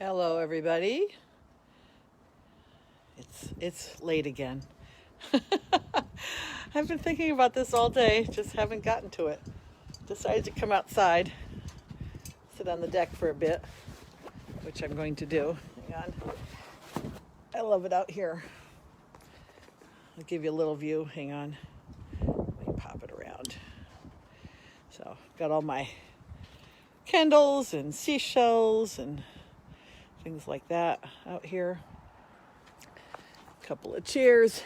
Hello, everybody. It's late again. I've been thinking about this all day, just haven't gotten to it. Decided to come outside, sit on the deck for a bit, which I'm going to do. Hang on. I love it out here. I'll give you a little view. Hang on. Let me pop it around. So, got all my candles and seashells and things like that out here. A couple of chairs.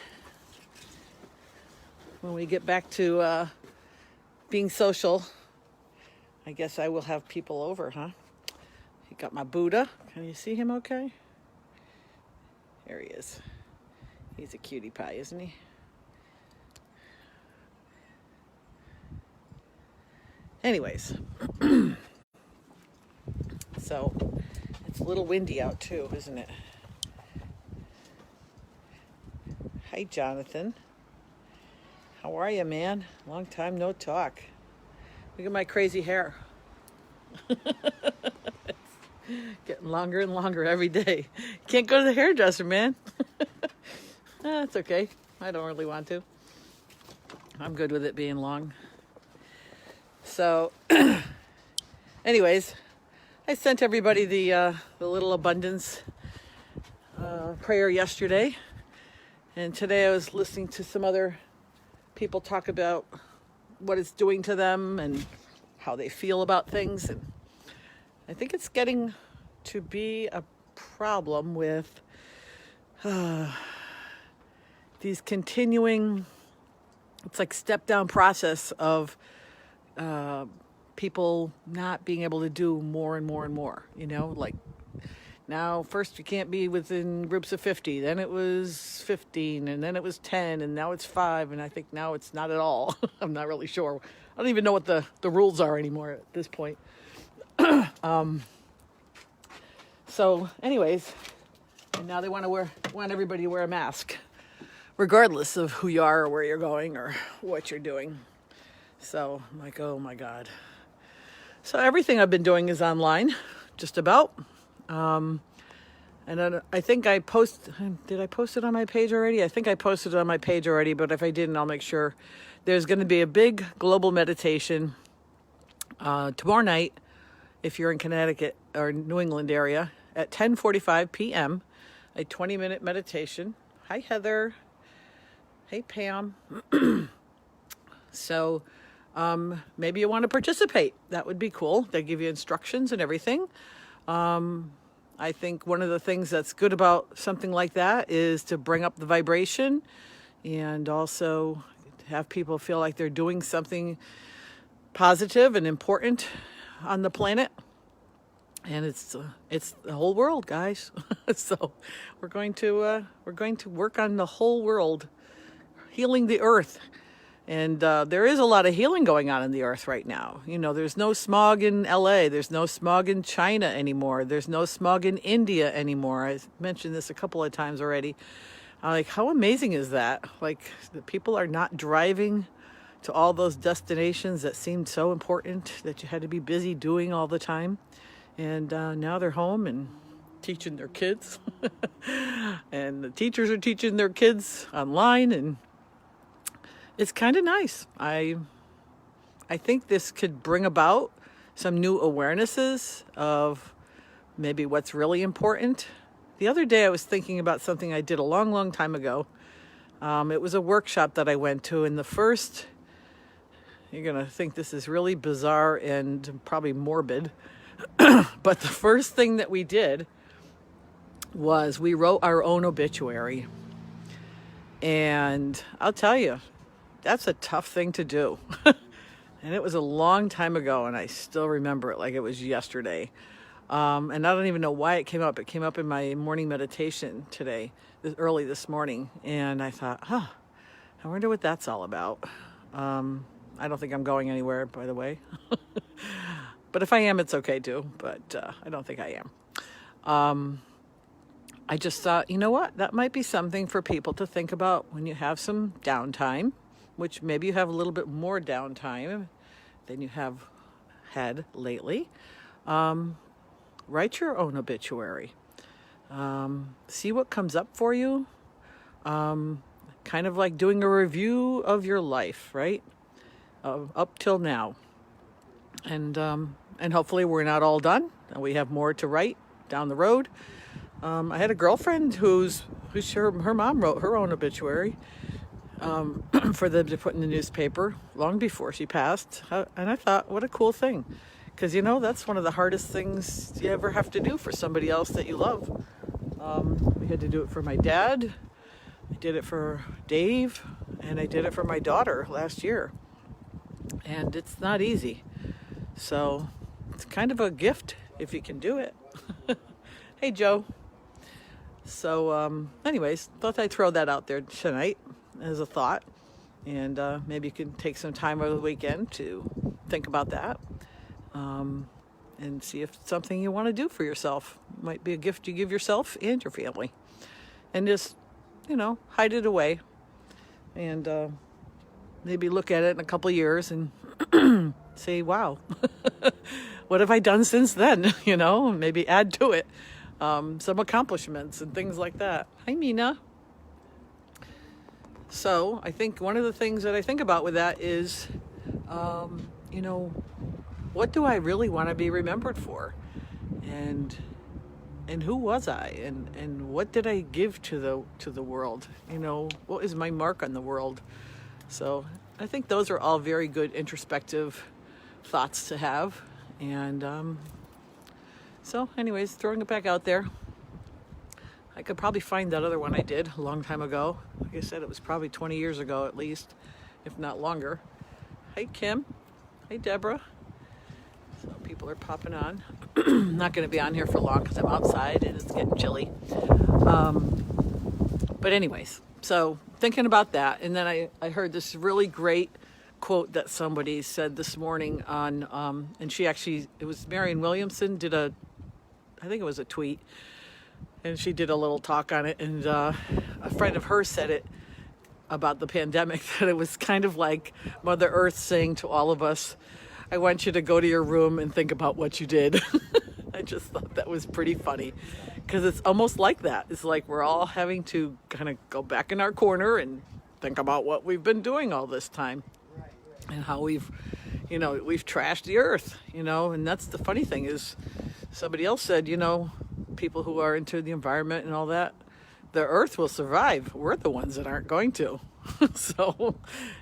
When we get back to being social, I guess I will have people over, huh? You got my Buddha. Can you see him okay? There he is. He's a cutie pie, isn't he? Anyways, so it's a little windy out too, isn't it? Hi, Jonathan. How are you, man? Long time no talk. Look at my crazy hair. Getting longer and longer every day. Can't go to the hairdresser, man. That's okay. I don't really want to. I'm good with it being long. So, anyways, I sent everybody the little abundance prayer yesterday. And today I was listening to some other people talk about what it's doing to them and how they feel about things. And I think it's getting to be a problem with these continuing, it's like step down process of people not being able to do more and more and more, like now first you can't be within groups of 50, then it was 15, and then it was 10, and now it's 5, and I think now it's not at all. I'm not really sure. I don't even know what the rules are anymore at this point. So anyways, and now they want everybody to wear a mask, regardless of who you are or where you're going or what you're doing. So I'm like, oh my God. So everything I've been doing is online, just about. And then I think did I post it on my page already? I think I posted it on my page already, but if I didn't, I'll make sure. There's going to be a big global meditation tomorrow night, if you're in Connecticut or New England area, at 10:45 p.m., a 20-minute meditation. Hi, Heather. Hey, Pam. So maybe you want to participate. That would be cool. They give you instructions and everything. I think one of the things that's good about something like that is to bring up the vibration and also have people feel like they're doing something positive and important on the planet. And it's the whole world, guys. So we're going to work on the whole world, healing the earth. And there is a lot of healing going on in the earth right now. There's no smog in LA. There's no smog in China anymore. There's no smog in India anymore. I mentioned this a couple of times already. Like, how amazing is that? Like, the people are not driving to all those destinations that seemed so important that you had to be busy doing all the time. And now they're home and teaching their kids. And the teachers are teaching their kids online, and it's kind of nice. I think this could bring about some new awarenesses of maybe what's really important. The other day I was thinking about something I did a long, long time ago. It was a workshop that I went to, and you're going to think this is really bizarre and probably morbid, but the first thing that we did was we wrote our own obituary. And I'll tell you, that's a tough thing to do. And it was a long time ago, and I still remember it like it was yesterday. And I don't even know why it came up. It came up in my morning meditation today, early this morning. And I thought, I wonder what that's all about. I don't think I'm going anywhere, by the way. But if I am, it's okay too. But I don't think I am. I just thought, you know what? That might be something for people to think about when you have some downtime, which maybe you have a little bit more downtime than you have had lately. write your own obituary. See what comes up for you. Kind of like doing a review of your life, right? Up till now. And hopefully we're not all done. We have more to write down the road. I had a girlfriend her mom wrote her own obituary for them to put in the newspaper long before she passed. And I thought, what a cool thing. Because, that's one of the hardest things you ever have to do for somebody else that you love. We had to do it for my dad. I did it for Dave. And I did it for my daughter last year. And it's not easy. So it's kind of a gift if you can do it. Hey, Joe. So anyways, thought I'd throw that out there tonight as a thought. And maybe you can take some time over the weekend to think about that. And see if it's something you want to do for yourself. Might be a gift you give yourself and your family. And just, hide it away. And maybe look at it in a couple of years and say, wow, what have I done since then? Maybe add to it some accomplishments and things like that. Hi, Mina. So I think one of the things that I think about with that is, what do I really want to be remembered for? And who was I? And what did I give to the world? What is my mark on the world? So I think those are all very good introspective thoughts to have. And so anyways, throwing it back out there. I could probably find that other one I did a long time ago. Like I said, it was probably 20 years ago at least, if not longer. Hey, Kim. Hey, Deborah. So people are popping on. I'm not going to be on here for long because I'm outside and it's getting chilly. But anyways, so thinking about that. And then I heard this really great quote that somebody said this morning on, and it was Marianne Williamson I think it was a tweet. And she did a little talk on it. And a friend of hers said it about the pandemic, that it was kind of like Mother Earth saying to all of us, I want you to go to your room and think about what you did. I just thought that was pretty funny because it's almost like that. It's like we're all having to kind of go back in our corner and think about what we've been doing all this time and how we've trashed the earth, and that's the funny thing is somebody else said, people who are into the environment and all that, the earth will survive. We're the ones that aren't going to. So,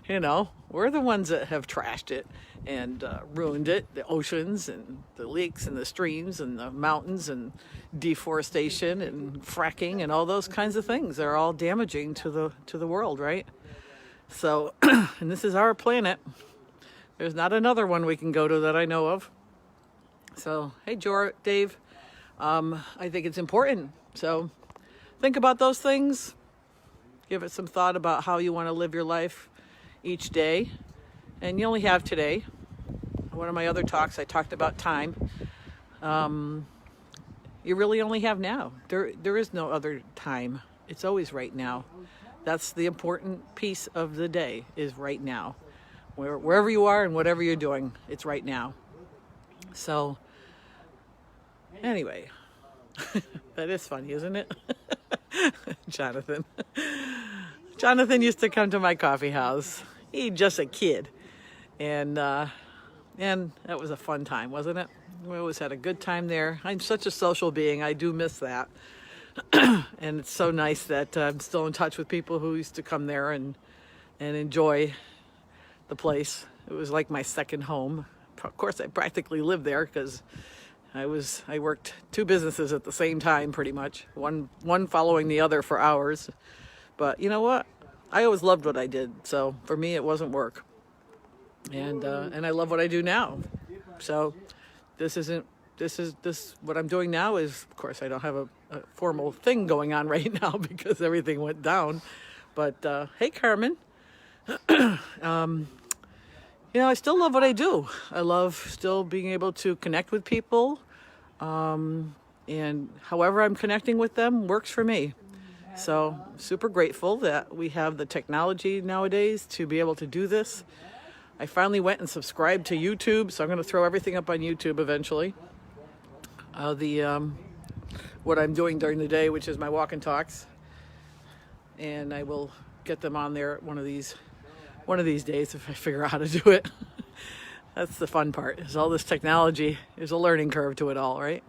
we're the ones that have trashed it and ruined it, the oceans and the lakes and the streams and the mountains and deforestation and fracking and all those kinds of things. They're all damaging to the world, right? So, and this is our planet. There's not another one we can go to that I know of. So, hey, Dave, I think it's important. So think about those things. Give it some thought about how you want to live your life each day. And you only have today. One of my other talks, I talked about time. You really only have now. There is no other time. It's always right now. That's the important piece of the day, is right now. Wherever you are and whatever you're doing, it's right now. So, anyway, that is funny, isn't it? Jonathan. Jonathan used to come to my coffee house. He's just a kid. And that was a fun time, wasn't it? We always had a good time there. I'm such a social being. I do miss that. And it's so nice that I'm still in touch with people who used to come there and enjoy the place. It was like my second home. Of course, I practically lived there because I worked two businesses at the same time, pretty much. One following the other for hours. But you know what? I always loved what I did. So for me, it wasn't work. And I love what I do now. So what I'm doing now is, of course, I don't have a formal thing going on right now because everything went down. But hey, Carmen. I still love what I do. I love still being able to connect with people. And however I'm connecting with them works for me. So super grateful that we have the technology nowadays to be able to do this. I finally went and subscribed to YouTube, so I'm going to throw everything up on YouTube eventually. the what I'm doing during the day, which is my walk and talks, and I will get them on there one of these days if I figure out how to do it. That's the fun part, is all this technology. There's a learning curve to it all, right?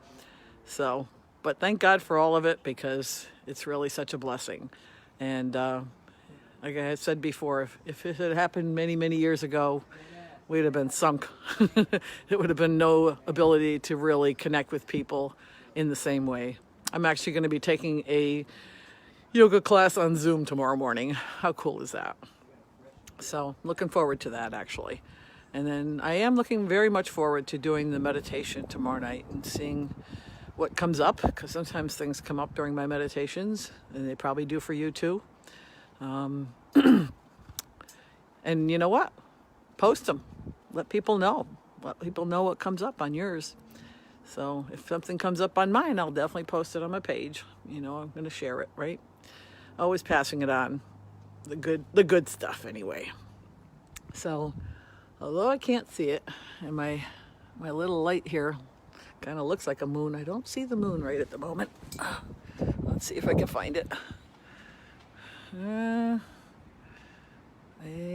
So, but thank God for all of it, because it's really such a blessing. And like I had said before, if it had happened many, many years ago, we'd have been sunk. It would have been no ability to really connect with people in the same way. I'm actually going to be taking a yoga class on Zoom tomorrow morning. How cool is that? So looking forward to that, actually. And then I am looking very much forward to doing the meditation tomorrow night and seeing what comes up, because sometimes things come up during my meditations, and they probably do for you too. And you know what? Post them. Let people know. Let people know what comes up on yours. So if something comes up on mine, I'll definitely post it on my page. You know, I'm going to share it, right? Always passing it on. The good stuff anyway. So, although I can't see it, and my little light here kind of looks like a moon, I don't see the moon right at the moment. Let's see if I can find it. I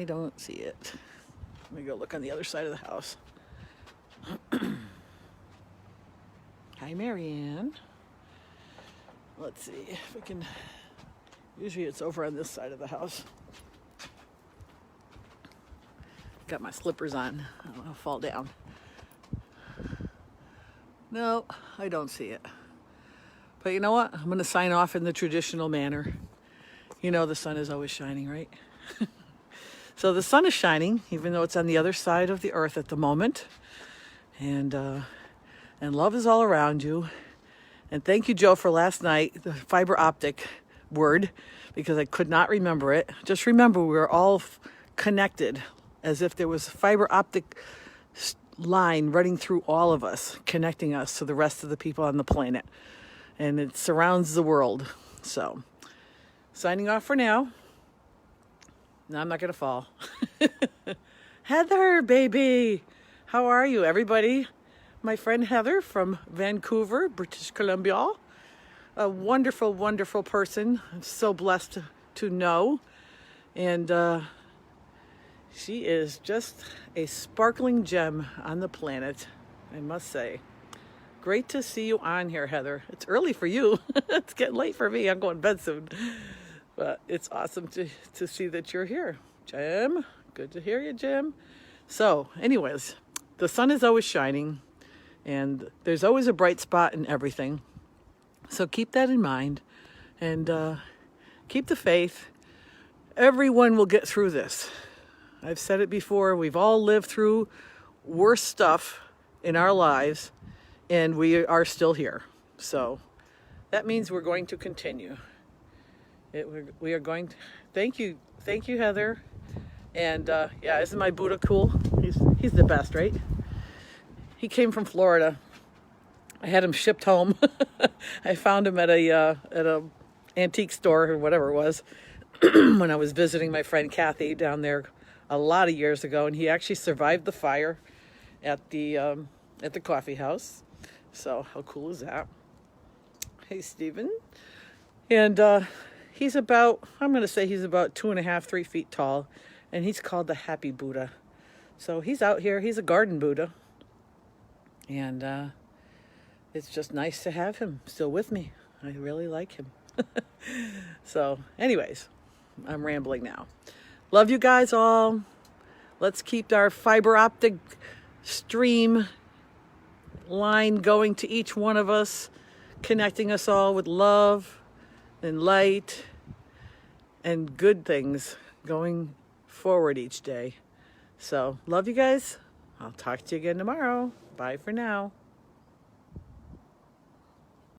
don't see it. Let me go look on the other side of the house. Hi, Marianne. Let's see if we can. Usually it's over on this side of the house. Got my slippers on. I'll fall down. No, I don't see it. But you know what? I'm going to sign off in the traditional manner. You know the sun is always shining, right? So the sun is shining, even though it's on the other side of the earth at the moment. And love is all around you. And thank you, Joe, for last night, the fiber optic word, because I could not remember it. Just remember, we were all connected, as if there was a fiber optic line running through all of us, connecting us to the rest of the people on the planet. And it surrounds the world. So, signing off for now. No, I'm not going to fall. Heather, baby. How are you, everybody? My friend Heather from Vancouver, British Columbia. A wonderful, wonderful person. I'm so blessed to know. And she is just a sparkling gem on the planet, I must say. Great to see you on here, Heather. It's early for you. It's getting late for me. I'm going to bed soon. But it's awesome to see that you're here. Jim, good to hear you, Jim. So, anyways, the sun is always shining, and there's always a bright spot in everything. So keep that in mind, and keep the faith. Everyone will get through this. I've said it before. We've all lived through worse stuff in our lives, and we are still here. So that means we're going to continue. We are going to, thank you, Heather. And yeah, isn't my Buddha cool? He's the best, right? He came from Florida. I had him shipped home. I found him at a antique store or whatever it was when I was visiting my friend Kathy down there a lot of years ago, and he actually survived the fire at the coffee house. So how cool is that? Hey, Stephen. And he's about, I'm going to say he's about 2.5, 3 feet tall, and he's called the Happy Buddha. So he's out here. He's a garden Buddha. And it's just nice to have him still with me. I really like him. So anyways, I'm rambling now. Love you guys all. Let's keep our fiber optic stream line going to each one of us, connecting us all with love and light and good things going forward each day. So, love you guys. I'll talk to you again tomorrow. Bye for now.